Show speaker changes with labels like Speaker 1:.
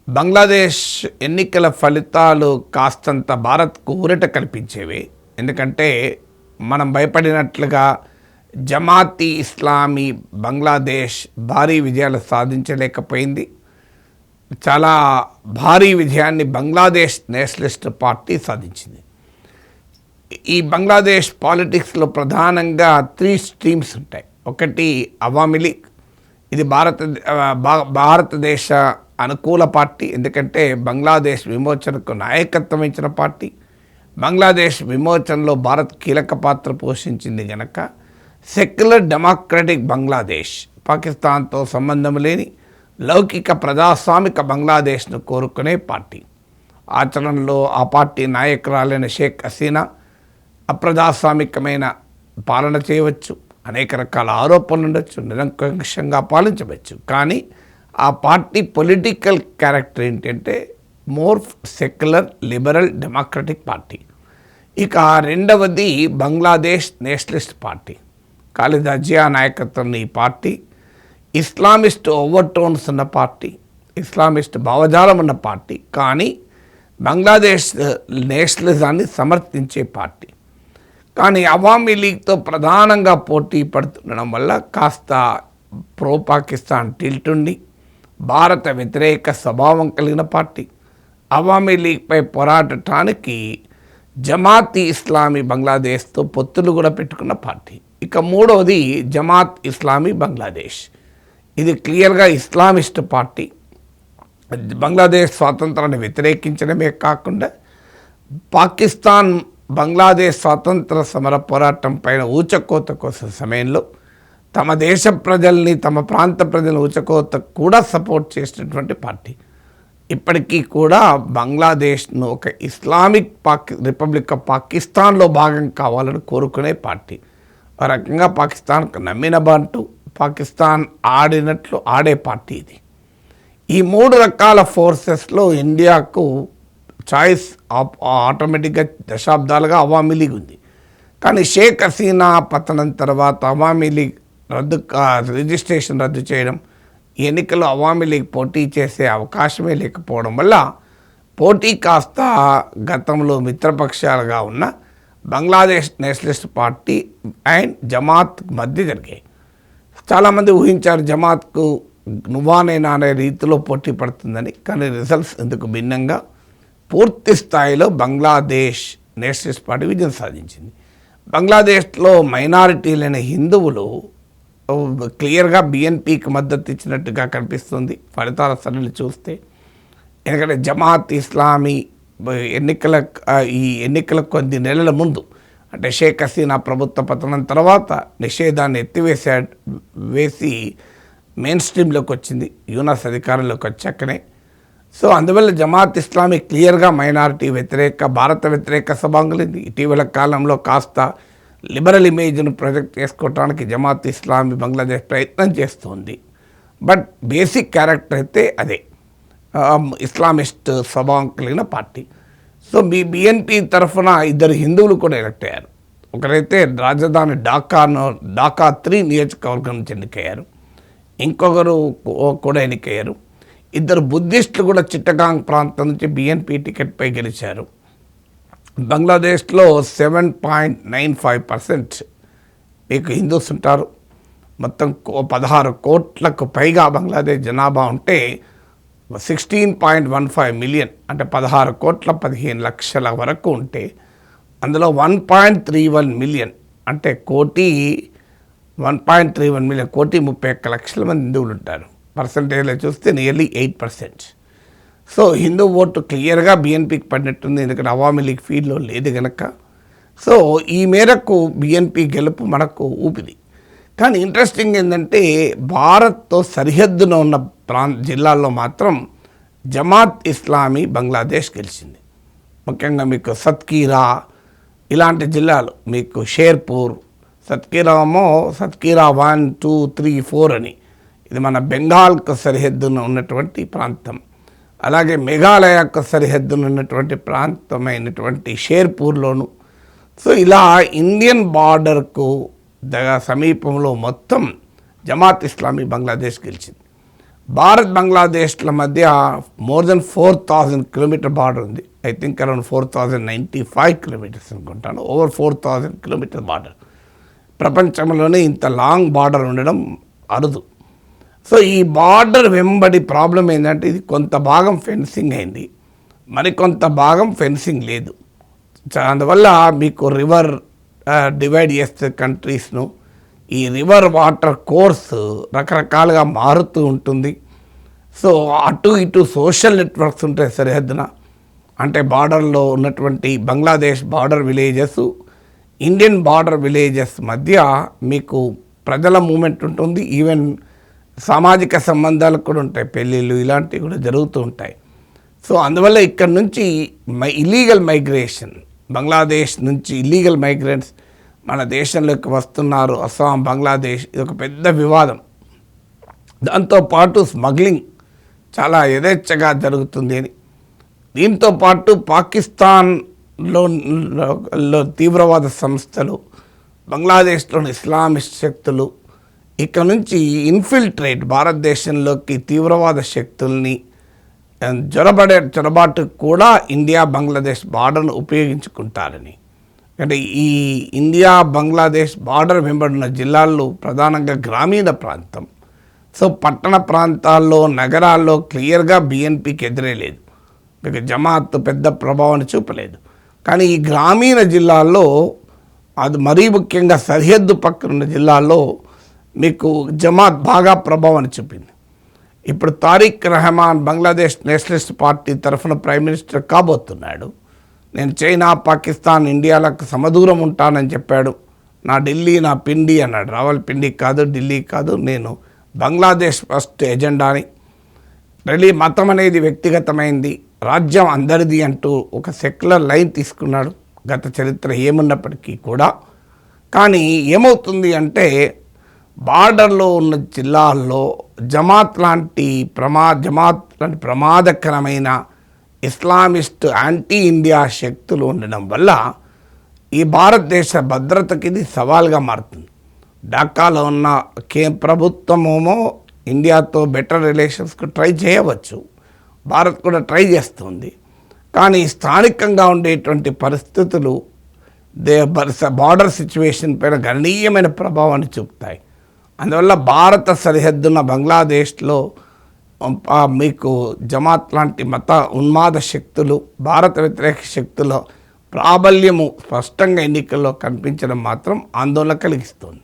Speaker 1: బంగ్లాదేశ్ ఎన్నికల ఫలితాలు కాస్తంత భారత్కు ఊరట కల్పించేవి. ఎందుకంటే మనం భయపడినట్లుగా జమాతీ ఇస్లామీ బంగ్లాదేశ్ భారీ విజయాలు సాధించలేకపోయింది. చాలా భారీ విజయాన్ని బంగ్లాదేశ్ నేషనలిస్ట్ పార్టీ సాధించింది. ఈ బంగ్లాదేశ్ పాలిటిక్స్లో ప్రధానంగా 3 స్ట్రీమ్స్ ఉంటాయి. ఒకటి అవామీ లీగ్, ఇది భారతదేశ అనుకూల పార్టీ. ఎందుకంటే బంగ్లాదేశ్ విమోచనకు నాయకత్వం ఇచ్చిన పార్టీ. బంగ్లాదేశ్ విమోచనలో భారత్ కీలక పాత్ర పోషించింది గనక సెక్యులర్ డెమోక్రటిక్ బంగ్లాదేశ్, పాకిస్తాన్తో సంబంధం లేని లౌకిక ప్రజాస్వామిక బంగ్లాదేశ్ను కోరుకునే పార్టీ. ఆచరణలో ఆ పార్టీ నాయకురాలైన షేక్ హసీనా అప్రజాస్వామికమైన పాలన చేయవచ్చు, అనేక రకాల ఆరోపణలు ఉండొచ్చు, నిరంకుశంగా పాలించవచ్చు. కానీ ఆ పార్టీ పొలిటికల్ క్యారెక్టర్ ఏంటంటే more secular liberal democratic party. ఇక రెండవది బంగ్లాదేశ్ నేషనలిస్ట్ పార్టీ. ఖాలిదా జియా నాయకత్వంలో ఈ పార్టీ ఇస్లామిస్ట్ ఓవర్టోన్స్ ఉన్న పార్టీ, ఇస్లామిస్ట్ భావజాలం ఉన్న పార్టీ. కానీ బంగ్లాదేశ్ నేషనలిజాన్ని సమర్థించే పార్టీ. కానీ అవామీ లీగ్తో ప్రధానంగా పోటీ పడుతుండడం వల్ల కాస్త ప్రో పాకిస్తాన్ టిల్ట్ ఉండి భారత వ్యతిరేక స్వభావం కలిగిన పార్టీ. అవామీ లీగ్పై పోరాడటానికి జమాత్ ఇస్లామీ బంగ్లాదేశ్తో పొత్తులు కూడా పెట్టుకున్న పార్టీ. ఇక మూడవది జమాత్ ఇస్లామీ బంగ్లాదేశ్. ఇది క్లియర్గా ఇస్లామిస్ట్ పార్టీ. బంగ్లాదేశ్ స్వాతంత్రాన్ని వ్యతిరేకించడమే కాకుండా పాకిస్తాన్ బంగ్లాదేశ్ స్వాతంత్ర సమర పోరాటం పైన ఊచకోత కోసం సమయంలో తమ దేశ ప్రజల్ని, తమ ప్రాంత ప్రజల ఊచకోత కూడా సపోర్ట్ చేసినటువంటి పార్టీ. ఇప్పటికీ కూడా బంగ్లాదేశ్ను ఒక ఇస్లామిక్ రిపబ్లిక్ ఆఫ్ పాకిస్తాన్లో భాగం కావాలని కోరుకునే పార్టీ. ఆ రకంగా పాకిస్తాన్కు నమ్మిన బంటూ పాకిస్తాన్ ఆడినట్లు ఆడే పార్టీ ఇది. ఈ 3 రకాల ఫోర్సెస్లో ఇండియాకు చాయిస్ ఆటోమేటిక్గా దశాబ్దాలుగా అవామీ లీగ్ ఉంది. కానీ షేక్ హసీనా పతనం తర్వాత అవామీ లీగ్ రిజిస్ట్రేషన్ రద్దు చేయడం, ఎన్నికల్లో అవామీ లీగ్ పోటీ చేసే అవకాశమే లేకపోవడం వల్ల పోటీ కాస్త గతంలో మిత్రపక్షాలుగా ఉన్న Bangladesh Nationalist party and Jamaat మధ్య జరిగాయి. చాలామంది ఊహించారు జమాత్కు నువ్వా నేనా అనే రీతిలో పోటీ పడుతుందని. కానీ రిజల్ట్స్ ఎందుకు భిన్నంగా పూర్తి స్థాయిలో బంగ్లాదేశ్ నేషనలిస్ట్ పార్టీ విజయం సాధించింది. బంగ్లాదేశ్లో మైనారిటీలైన హిందువులు క్లియర్గా బిఎన్పీకి మద్దతు ఇచ్చినట్టుగా కనిపిస్తుంది ఫలితాల సరళి చూస్తే. ఎందుకంటే జమాత్ ఇస్లామీ ఈ ఎన్నికల కొద్ది నెలల ముందు, అంటే షేక్ హసీనా ప్రభుత్వ పతనం తర్వాత నిషేధాన్ని వేసి మెయిన్ స్ట్రీమ్లోకి వచ్చింది యూనస్ అధికారంలోకి వచ్చాకనే. సో అందువల్ల జమాత్ ఇస్లామీ క్లియర్గా మైనారిటీ వ్యతిరేక, భారత వ్యతిరేక స్వభావం. ఇటీవల కాలంలో కాస్త లిబరల్ ఇమేజ్ను ప్రొజెక్ట్ చేసుకోవడానికి జమాత్ ఇస్లామీ బంగ్లాదేశ్ ప్రయత్నం చేస్తుంది. బట్ బేసిక్ క్యారెక్టర్ అయితే అదే ఇస్లామిస్ట్ స్వభావం కలిగిన పార్టీ. సో బిఎన్పి తరఫున 2 హిందువులు కూడా ఎలక్ట్ అయ్యారు. ఒకరైతే రాజధాని ఢాకా 3 నియోజకవర్గం నుంచి ఎన్నికయ్యారు, ఇంకొకరు కూడా ఎన్నికయ్యారు. 2 బుద్ధిస్టులు కూడా చిట్టగాంగ్ ప్రాంతం నుంచి బిఎన్పి టికెట్పై గెలిచారు. బంగ్లాదేశ్లో 7.95% మీకు హిందూస్ ఉంటారు. మొత్తం 16 కోట్లకు పైగా బంగ్లాదేశ్ జనాభా ఉంటే 16.15 మిలియన్, అంటే 16 కోట్ల 15 లక్షల వరకు ఉంటే అందులో 1.31 మిలియన్, అంటే 1.31 మిలియన్, 1.31 లక్షల మంది హిందువులు ఉంటారు. పర్సంటేజ్లో చూస్తే నియర్లీ 8%. సో హిందూ ఓటు క్లియర్గా బిఎన్పీకి పడినట్టుంది, ఎందుకంటే అవామీ లీగ్ ఫీల్డ్లో లేదు కనుక. సో ఈ మేరకు బిఎన్పీ గెలుపు మనకు ఊపిది. కానీ ఇంట్రెస్టింగ్ ఏంటంటే భారత్తో సరిహద్దున ఉన్న జిల్లాల్లో మాత్రం జమాత్ ఇస్లామీ బంగ్లాదేశ్ గెలిచింది. ముఖ్యంగా మీకు సత్కీరా ఇలాంటి జిల్లాలు, మీకు షేర్పూర్, సత్కీరా 1, 2, 3, 4 అని, ఇది మన బెంగాల్కు సరిహద్దున ఉన్నటువంటి ప్రాంతం. అలాగే మేఘాలయకు సరిహద్దున ఉన్నటువంటి ప్రాంతమైనటువంటి షేర్పూర్లోను. సో ఇలా ఇండియన్ బార్డర్కు సమీపంలో మొత్తం జమాత్ ఇస్లామీ బంగ్లాదేశ్ గెలిచింది. భారత్ బంగ్లాదేశ్ల మధ్య మోర్ దెన్ 4,000 కిలోమీటర్ బార్డర్ ఉంది. ఐ థింక్ అరౌండ్ 4,095 కిలోమీటర్స్ అనుకుంటాను. Over 4,000 kilometre border. ప్రపంచంలోనే ఇంత లాంగ్ బార్డర్ ఉండడం అరుదు. సో ఈ బార్డర్ వెంబడి ప్రాబ్లం ఏంటంటే ఇది కొంత భాగం ఫెన్సింగ్ అయింది, మరికొంత భాగం ఫెన్సింగ్ లేదు. అందువల్ల మీకు రివర్ డివైడ్ చేస్తే కంట్రీస్ను ఈ రివర్ వాటర్ కోర్స్ రకరకాలుగా మారుతూ ఉంటుంది. సో అటు ఇటు సోషల్ నెట్వర్క్స్ ఉంటాయి సరిహద్దున. అంటే బార్డర్లో ఉన్నటువంటి Bangladesh border villages, Indian border villages మధ్య మీకు ప్రజల మూమెంట్ ఉంటుంది. ఈవెన్ సామాజిక సంబంధాలు కూడా ఉంటాయి, పెళ్ళిళ్ళు ఇలాంటివి కూడా జరుగుతూ ఉంటాయి. సో అందువల్ల ఇక్కడ నుంచి ఇల్లీగల్ మైగ్రేషన్, బంగ్లాదేశ్ నుంచి ఇల్లీగల్ మైగ్రెంట్స్ మన దేశంలోకి వస్తున్నారు. అస్సాం, బంగ్లాదేశ్, ఇది ఒక పెద్ద వివాదం. దాంతోపాటు స్మగ్లింగ్ చాలా యథేచ్ఛగా జరుగుతుంది అని. దీంతోపాటు పాకిస్తాన్లో తీవ్రవాద సంస్థలు, బంగ్లాదేశ్లోని ఇస్లామిస్ట్ శక్తులు ఇక్కడ నుంచి ఇన్ఫిల్ట్రేట్ భారతదేశంలోకి తీవ్రవాద శక్తుల్ని చొరబాటుకు కూడా ఇండియా బంగ్లాదేశ్ బార్డర్ను ఉపయోగించుకుంటారని. అంటే ఈ ఇండియా బంగ్లాదేశ్ బార్డర్ వెంబడిన జిల్లాల్లో ప్రధానంగా గ్రామీణ ప్రాంతం. సో పట్టణ ప్రాంతాల్లో, నగరాల్లో క్లియర్గా బిఎన్పికి ఎదురే లేదు, మీకు జమాత్ పెద్ద ప్రభావాన్ని చూపలేదు. కానీ ఈ గ్రామీణ జిల్లాల్లో, అది మరీ ముఖ్యంగా సరిహద్దు పక్కనున్న జిల్లాల్లో మీకు జమాత్ బాగా ప్రభావాన్ని చూపింది. ఇప్పుడు తారిక్ రెహమాన్ బంగ్లాదేశ్ నేషనలిస్ట్ పార్టీ తరఫున ప్రైమ్ మినిస్టర్ కాబోతున్నాడు. నేను చైనా, పాకిస్తాన్, ఇండియాలకు సమదూరం ఉంటానని చెప్పాడు. నా ఢిల్లీ నా పిండి అన్నాడు. రావల్పిండి కాదు, ఢిల్లీ కాదు, నేను బంగ్లాదేశ్ ఫస్ట్ ఎజెండాని. ఢిల్లీ మతం అనేది వ్యక్తిగతమైంది, రాజ్యం అందరిది అంటూ ఒక సెక్యులర్ లైన్ తీసుకున్నాడు. గత చరిత్ర ఏమున్నప్పటికీ కూడా. కానీ ఏమవుతుంది అంటే బార్డర్లో ఉన్న జిల్లాల్లో జమాత్ లాంటి ప్రమాదకరమైన ఇస్లామిస్ట్ యాంటీ ఇండియా శక్తులు ఉండడం వల్ల ఈ భారతదేశ భద్రతకి ఇది సవాల్గా మారుతుంది. ఢాకాలో ఉన్న ప్రభుత్వమేమో ఇండియాతో బెటర్ రిలేషన్స్కు ట్రై చేయవచ్చు, భారత్ కూడా ట్రై చేస్తుంది. కానీ స్థానికంగా ఉండేటువంటి పరిస్థితులు బార్డర్ సిచ్యువేషన్ పైన గణనీయమైన ప్రభావాన్ని చూపుతాయి. అందువల్ల భారత సరిహద్దున బంగ్లాదేశ్లో మీకు జమాత్ లాంటి మత ఉన్మాద శక్తులు, భారత వ్యతిరేక శక్తుల ప్రాబల్యము స్పష్టంగా ఎన్నికల్లో కనిపించడం మాత్రం ఆందోళన కలిగిస్తుంది.